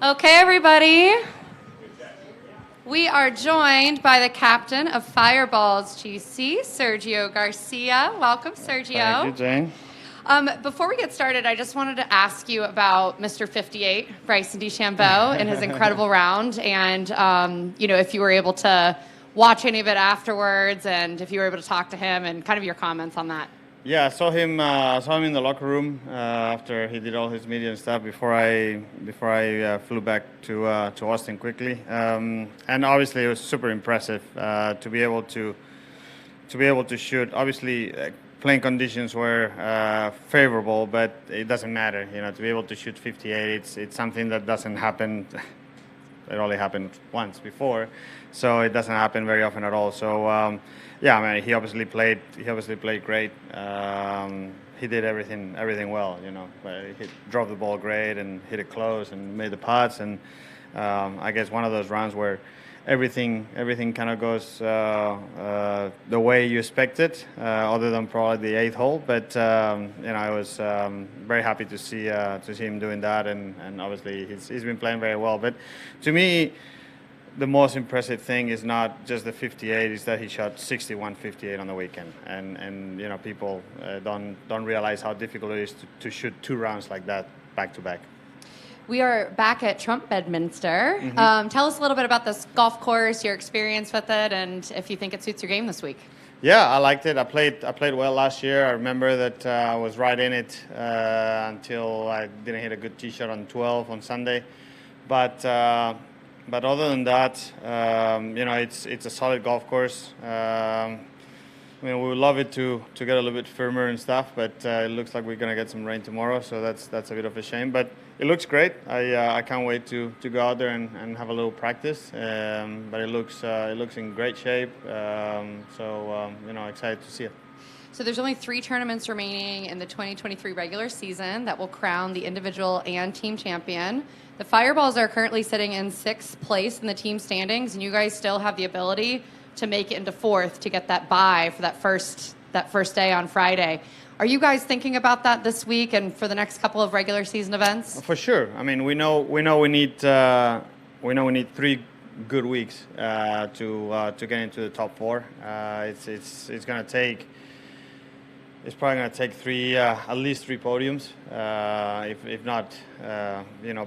Okay, everybody. We are joined by the captain of Fireballs GC, Sergio Garcia. Welcome, Sergio. Thank you, Jane. Before we get started, I just wanted to ask you about Mr. 58, Bryson DeChambeau, and his incredible round, and if you were able to watch any of it afterwards, and if you were able to talk to him, and kind of your comments on that. Yeah, I saw him in the locker room after he did all his media and stuff before I flew back to Austin quickly, and obviously it was super impressive to be able to shoot. Obviously, playing conditions were favorable, but it doesn't matter. To be able to shoot 58, it's something that doesn't happen. It only happened once before, so it doesn't happen very often at all. So. Yeah, I mean, he obviously played great. He did everything well. He drove the ball great and hit it close and made the putts. And I guess one of those rounds where everything kind of goes the way you expect it, other than probably the 8th hole. But I was very happy to see him doing that. And obviously he's been playing very well. But to me, the most impressive thing is not just the 58, is that he shot 61-58 on the weekend, and people don't realize how difficult it is to shoot 2 rounds like that back to back. We are back at Bedminster. Mm-hmm. Tell us a little bit about this golf course, your experience with it, and if you think it suits your game this week. Yeah, I liked it. I played well last year. I remember that I was right in it until I didn't hit a good tee shot on 12 on Sunday, But other than that, it's a solid golf course. We would love it to get a little bit firmer and stuff, but it looks like we're going to get some rain tomorrow, so that's a bit of a shame. But it looks great. I can't wait to go out there and have a little practice. But it looks in great shape. Excited to see it. So there's only 3 tournaments remaining in the 2023 regular season that will crown the individual and team champion. The Fireballs are currently sitting in 6th place in the team standings, and you guys still have the ability to make it into 4th to get that bye for that first day on Friday. Are you guys thinking about that this week and for the next couple of regular season events? For sure. I mean, we know we need 3 good weeks to get into the top 4. It's going to take. It's probably going to take at least 3 podiums, if not,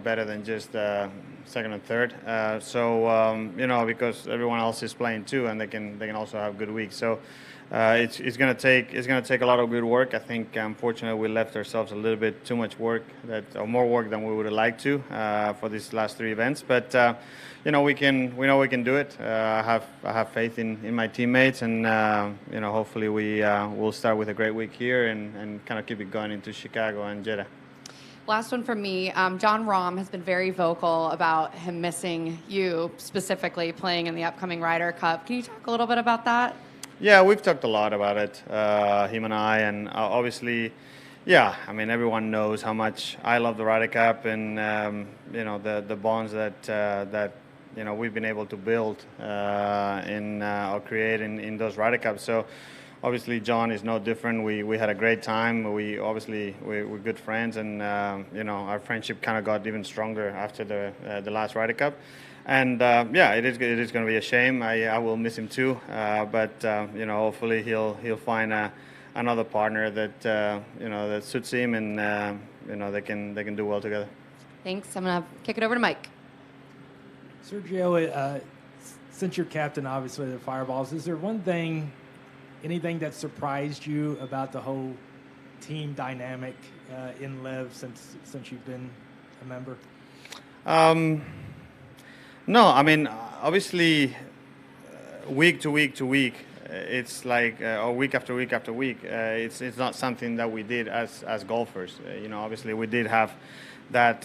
better than just 2nd and 3rd. Because everyone else is playing too, and they can also have good weeks. So it's going to take a lot of good work. I think, unfortunately, we left ourselves a little bit too much work, more work than we would have liked to for these last 3 events. But we can do it. I have faith in my teammates, and hopefully we'll start with a great week here and kind of keep it going into Chicago and Jeddah. Last one from me. John Rahm has been very vocal about him missing you, specifically playing in the upcoming Ryder Cup. Can you talk a little bit about that? Yeah, we've talked a lot about it, him and I, and obviously, yeah, I mean, everyone knows how much I love the Ryder Cup and, the bonds that we've been able to build or create in those Ryder Cups. So obviously John is no different. We had a great time. We're good friends, and our friendship kind of got even stronger after the last Ryder Cup. And it is going to be a shame. I will miss him too. But hopefully he'll find another partner that suits him, and they can do well together. Thanks. I'm gonna kick it over to Mike. Sergio, since you're captain, obviously, of the Fireballs, is there anything that surprised you about the whole team dynamic in LIV since you've been a member? No, I mean, obviously, week to week, it's like, or week after week after week, it's not something that we did as golfers. Obviously, we did have that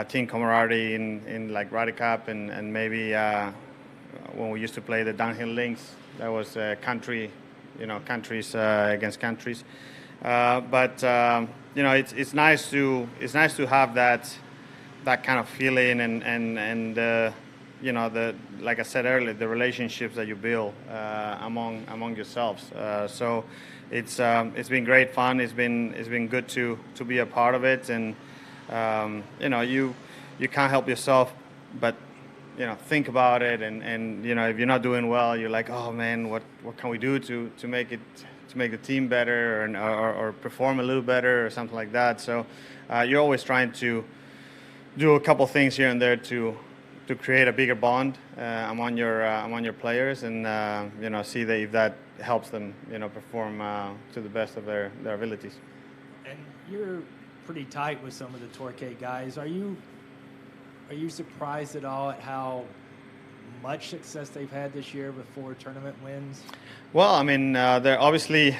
team camaraderie in like Ryder Cup and maybe when we used to play the downhill links, that was countries against countries. But it's nice to have that kind of feeling and like I said earlier, the relationships that you build among yourselves. So it's been great fun. It's been good to be a part of it, and you can't help yourself, but think about it, and if you're not doing well, you're like, oh man, what can we do to make the team better, or perform a little better or something like that. So you're always trying to do a couple things here and there to create a bigger bond among your players, and see that if that helps them perform to the best of their abilities. And you're pretty tight with some of the Torquay guys. Are you surprised at all at how much success they've had this year with 4 tournament wins? Well, I mean, they're obviously.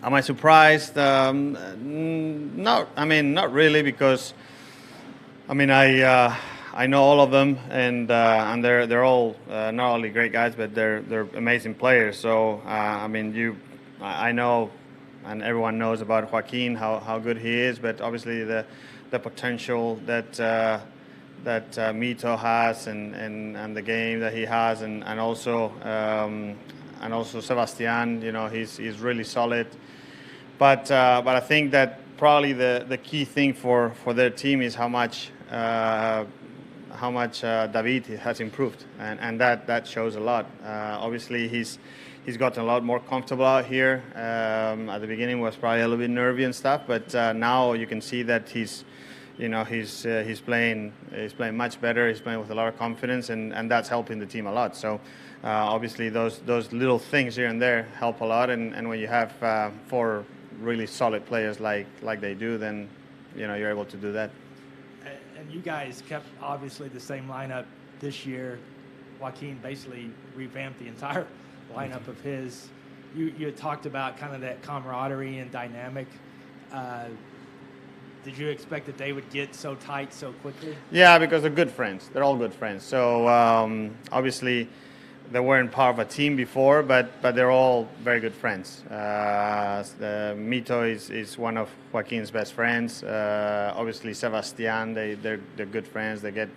Am I surprised? No, I mean, not really, because I mean, I know all of them, and they're all not only great guys, but they're amazing players. So I mean, I know, and everyone knows about Joaquin, how good he is, but obviously the potential that Mito has, and the game that he has, and also Sebastian, he's really solid. But I think that probably the key thing for their team is how much David has improved, and that shows a lot. Obviously, he's gotten a lot more comfortable out here. At the beginning, was probably a little bit nervy and stuff, but now you can see that he's playing much better. He's playing with a lot of confidence, and that's helping the team a lot. So obviously, those little things here and there help a lot. And when you have 4 really solid players like they do, then you're able to do that. And you guys kept obviously the same lineup this year. Joaquin basically revamped the entire lineup of his. You had talked about kind of that camaraderie and dynamic. Did you expect that they would get so tight so quickly? Yeah, because they're good friends. They're all good friends. So obviously they weren't part of a team before, but they're all very good friends. Mito is one of Joaquin's best friends. Obviously Sebastian, they're good friends. They get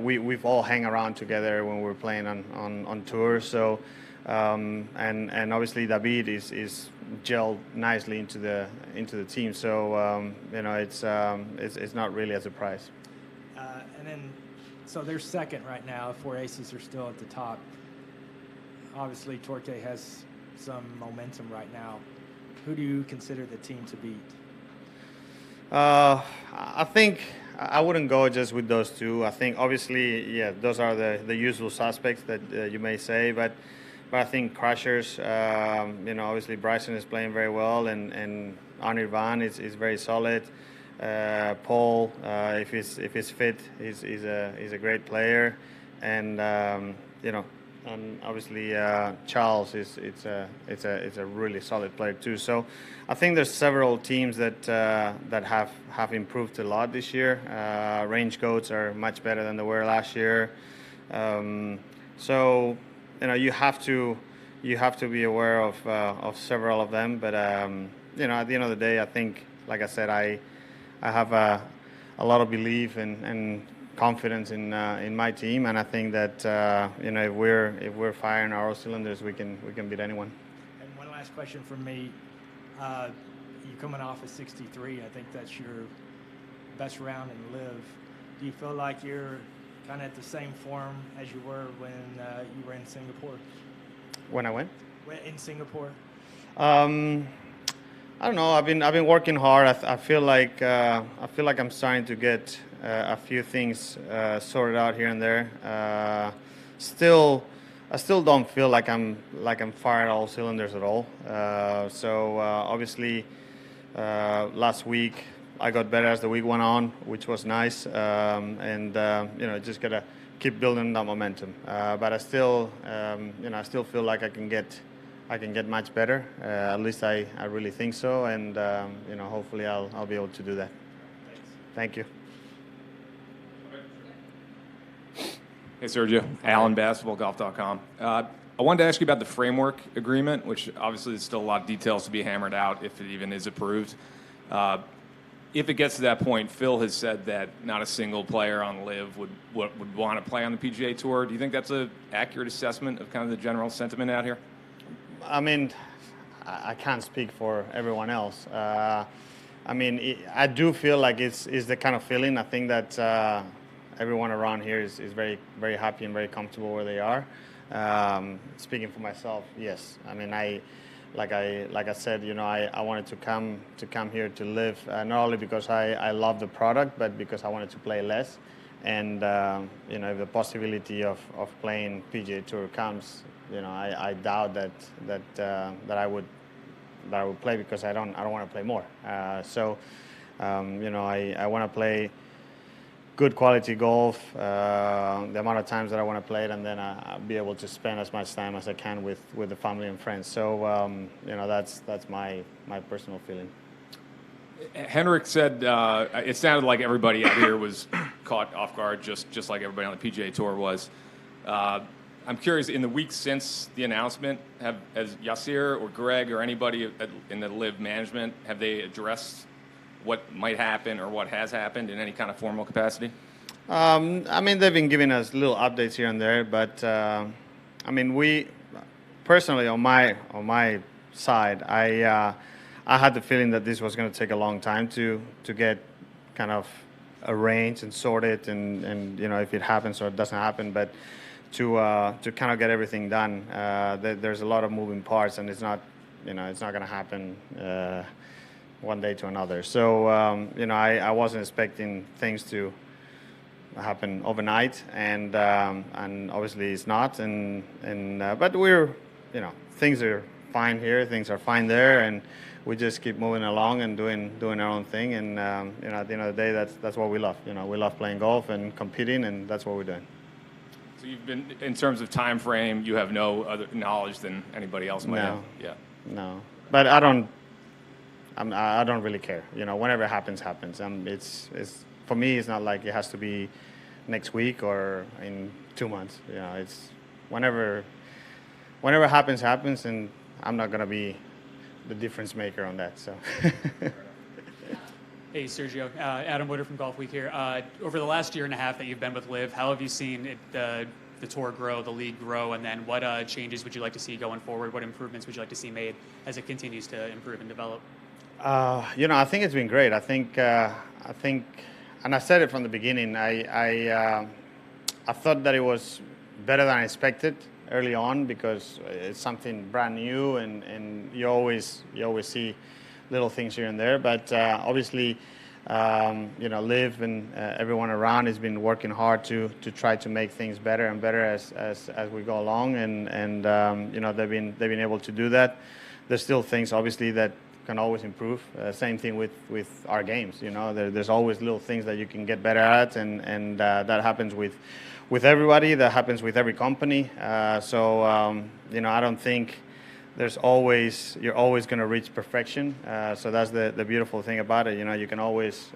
we've all hang around together when we're playing on tour. So and obviously David is gelled nicely into the team. So it's not really a surprise. And then, so they're second right now. 4 Aces are still at the top. Obviously, Torquay has some momentum right now. Who do you consider the team to beat? I think I wouldn't go just with those 2. I think obviously, yeah, those are the usual suspects that you may say, but I think Crushers, obviously Bryson is playing very well, and Anirvan is very solid. Paul, if he's fit, he's a great player, and and obviously Charles it's a really solid player too. So I think there's several teams that have improved a lot this year. Range Goats are much better than they were last year. So you have to be aware of several of them. But at the end of the day, I think, like I said, I have a lot of belief and confidence in my team, and I think that if we're firing our cylinders, we can beat anyone. And one last question from me: you're coming off of 63. I think that's your best round in LIV. Do you feel like you're kind of at the same form as you were when you were in Singapore? When I went? In Singapore. I don't know. I've been working hard. I feel like I'm starting to get a few things sorted out here and there. I still don't feel like I'm firing all cylinders at all. So obviously, last week I got better as the week went on, which was nice. And just gotta keep building that momentum. But I still feel like I can get much better. At least I really think so, and hopefully I'll be able to do that. Thank you. Hey Sergio, Alan, basketballgolf.com. I wanted to ask you about the framework agreement, which obviously there's still a lot of details to be hammered out if it even is approved. If it gets to that point, Phil has said that not a single player on LIV would want to play on the PGA Tour. Do you think that's an accurate assessment of kind of the general sentiment out here? I mean, I can't speak for everyone else. I mean, I do feel like it's the kind of feeling. I think that everyone around here is very, very happy and very comfortable where they are. Speaking for myself, yes. I mean, like I said, you know, I wanted to come here to live, not only because I love the product, but because I wanted to play less. And you know, if the possibility of playing PGA Tour comes, you know, I doubt that I would play, because I don't want to play more. You know, I want to play good quality golf, the amount of times that I want to play it, and then I'll be able to spend as much time as I can with the family and friends. So you know, that's my personal feeling. Henrik said it sounded like everybody out here was caught off guard, just like everybody on the PGA Tour was. I'm curious, in the weeks since the announcement, has Yasir or Greg or anybody in the LIV management, have they addressed what might happen or what has happened in any kind of formal capacity? I mean, they've been giving us little updates here and there, but I mean, we personally, on my side, I had the feeling that this was going to take a long time to get kind of arranged and sorted, and you know, if it happens or it doesn't happen, but to kind of get everything done. There's a lot of moving parts, and it's not going to happen one day to another. So you know, I wasn't expecting things to happen overnight, and obviously it's not. But we're, you know, things are fine here, things are fine there, and we just keep moving along and doing our own thing. And you know, at the end of the day, that's what we love. You know, we love playing golf and competing, and that's what we're doing. So you've been, in terms of time frame, you have no other knowledge than anybody else might have. Yeah. No, but I don't really care. You know, whenever it happens. It's for me. It's not like it has to be next week or in 2 months. You know, it's whenever it happens, and I'm not gonna be the difference maker on that. So. Hey, Sergio. Adam Woodard from Golf Week here. Over the last year and a half that you've been with LIV, how have you seen the tour grow, the league grow, and then what changes would you like to see going forward? What improvements would you like to see made as it continues to improve and develop? You know, I think it's been great. I think, and I said it from the beginning. I thought that it was better than I expected early on, because it's something brand new, and you always see little things here and there. But obviously, you know, LIV and everyone around has been working hard to try to make things better and better as we go along, and you know, they've been able to do that. There's still things obviously that can always improve. Same thing with our games. You know, there's always little things that you can get better at, and that happens with everybody. That happens with every company. So you know, I don't think you're always going to reach perfection. So that's the beautiful thing about it. You know, you can always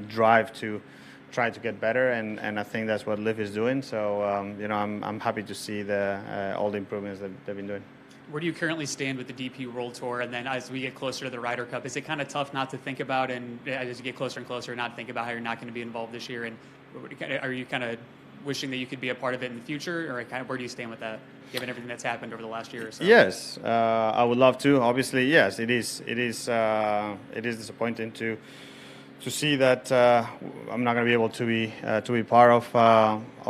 drive to try to get better, and I think that's what LIV is doing. So you know, I'm happy to see all the improvements that they've been doing. Where do you currently stand with the DP World Tour? And then as we get closer to the Ryder Cup, is it kind of tough not to think about, and as you get closer and closer, not think about how you're not going to be involved this year? And are you kind of wishing that you could be a part of it in the future, or kind of where do you stand with that, given everything that's happened over the last year or so? Yes, I would love to. Obviously, yes, it is disappointing to see that I'm not going to be able to be part of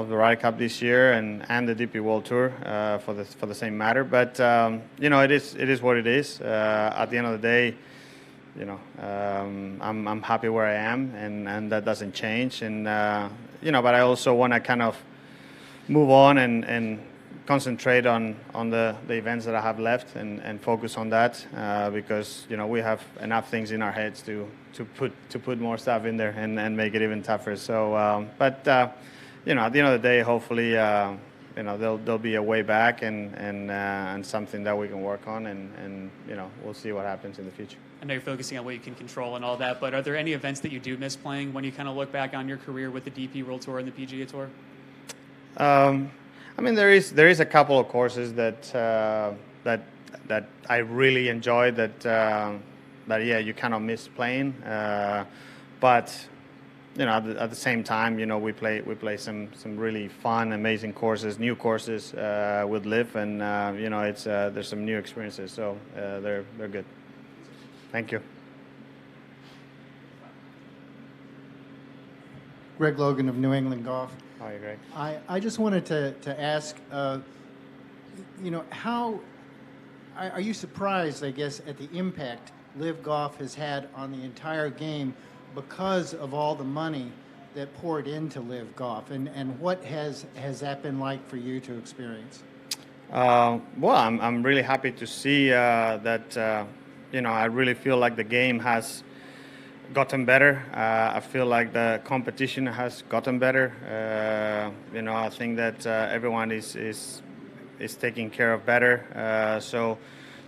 the Ryder Cup this year and the DP World Tour for the same matter. But you know, it is what it is. At the end of the day, you know, I'm happy where I am, and that doesn't change. And you know, but I also want to kind of move on and concentrate on the events that I have left, and focus on that, because you know, we have enough things in our heads to put more stuff in there and make it even tougher. So but you know, at the end of the day, hopefully you know, there'll be a way back, and something that we can work on, and you know, we'll see what happens in the future. I know you're focusing on what you can control and all that, but are there any events that you do miss playing when you kind of look back on your career with the DP World Tour and the PGA Tour? I mean, there is a couple of courses that I really enjoy. That yeah, you kind of miss playing, but you know, at the same time, you know, we play some really fun, amazing courses, new courses with LIV, and you know, there's some new experiences, so they're good. Thank you. Greg Logan of New England Golf. Hi, Greg. I just wanted to ask, how are you surprised, I guess, at the impact LIV Golf has had on the entire game because of all the money that poured into LIV Golf, and what has that been like for you to experience? Well, I'm really happy to see that. I really feel like the game has gotten better. I feel like the competition has gotten better. I think that everyone is taking care of better. So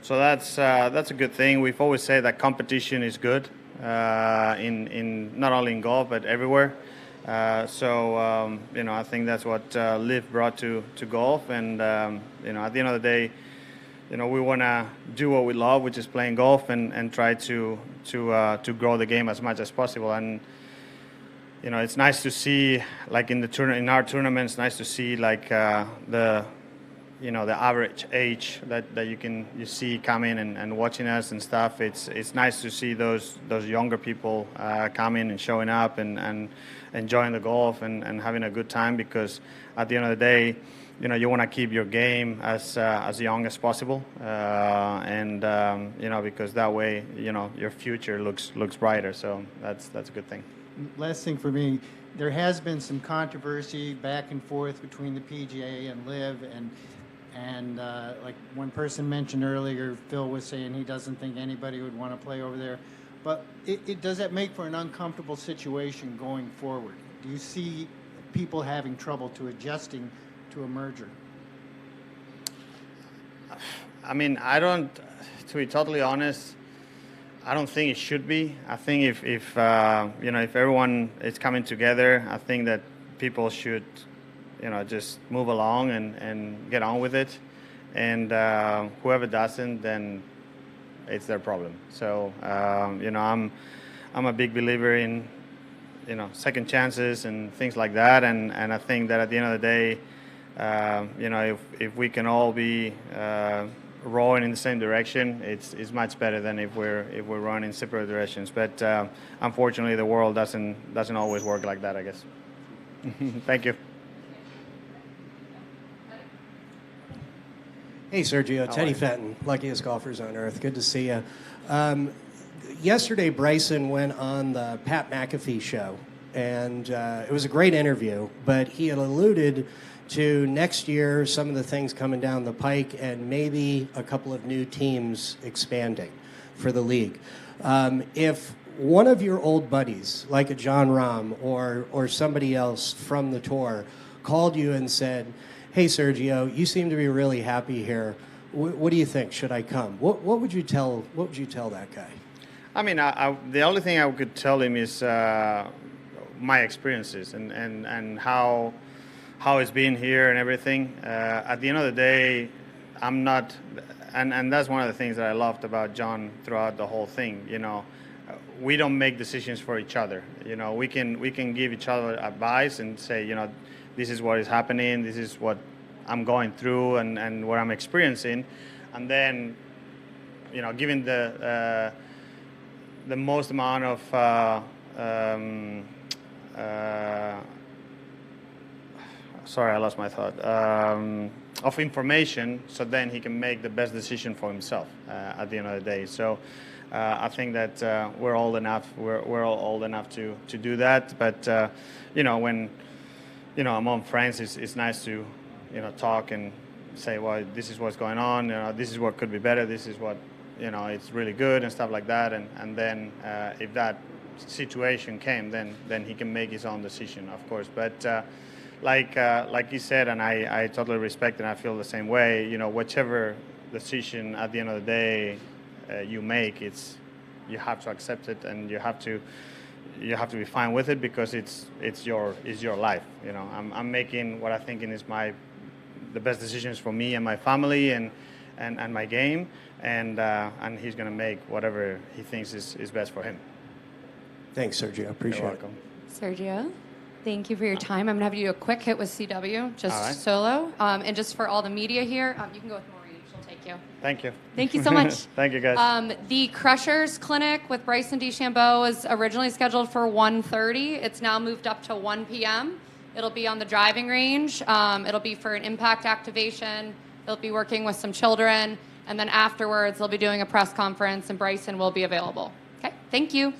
that's a good thing. We've always said that competition is good in not only in golf but everywhere. I think that's what LIV brought to golf. And at the end of the day, we want to do what we love, which is playing golf, and try to grow the game as much as possible. And it's nice to see, like in our tournaments, nice to see like the average age that you see coming and watching us and stuff. It's nice to see those younger people coming and showing up and enjoying the golf and having a good time, because at the end of the day, you want to keep your game as young as possible, because that way, your future looks brighter. So that's a good thing. Last thing for me, there has been some controversy back and forth between the PGA and LIV, and like one person mentioned earlier, Phil was saying he doesn't think anybody would want to play over there. But does that make for an uncomfortable situation going forward? Do you see people having trouble adjusting to a merger? I mean, to be totally honest, I don't think it should be. I think if everyone is coming together, I think that people should, just move along and get on with it. And whoever doesn't, then it's their problem. So, I'm a big believer in, second chances and things like that. And I think that at the end of the day, if we can all be rowing in the same direction, it's much better than if we're rowing in separate directions. But unfortunately, the world doesn't always work like that, I guess. Thank you. Hey, Sergio. Teddy Fenton, luckiest golfers on earth. Good to see you. Yesterday, Bryson went on the Pat McAfee show, and it was a great interview, but he had alluded to next year some of the things coming down the pike and maybe a couple of new teams expanding for the league. If one of your old buddies, like a John Rahm or somebody else from the tour, called you and said, "Hey, Sergio, you seem to be really happy here. What do you think? Should I come?" What would you tell that guy? I mean, the only thing I could tell him is my experiences and how it's been here and everything. At the end of the day, I'm not, and that's one of the things that I loved about John throughout the whole thing. We don't make decisions for each other. We can give each other advice and say, this is what is happening, this is what I'm going through and what I'm experiencing, and then, giving the most amount of sorry, I lost my thought. Of information, so then he can make the best decision for himself at the end of the day. So I think that we're old enough. We're all old enough to do that. But when among friends, it's nice to talk and say, well, this is what's going on. This is what could be better. This is what it's really good and stuff like that. And then if that situation came, then he can make his own decision, of course. But like you said, and I totally respect and I feel the same way. Whichever decision at the end of the day you make, you have to accept it and you have to be fine with it, because it's your life. I'm making what I think is the best decisions for me and my family and my game, and he's going to make whatever he thinks is best for him. Thanks, Sergio. Appreciate You're it. welcome. Sergio, thank you for your time. I'm going to have you do a quick hit with CW, just All right. solo. And just for all the media here, you can go with Maureen. She'll take Thank you. Thank you. Thank you so much. Thank you, guys. The Crushers Clinic with Bryson DeChambeau was originally scheduled for 1:30. It's now moved up to 1 p.m. It'll be on the driving range. It'll be for an impact activation. They'll be working with some children. And then afterwards, they'll be doing a press conference, and Bryson will be available. Okay, thank you.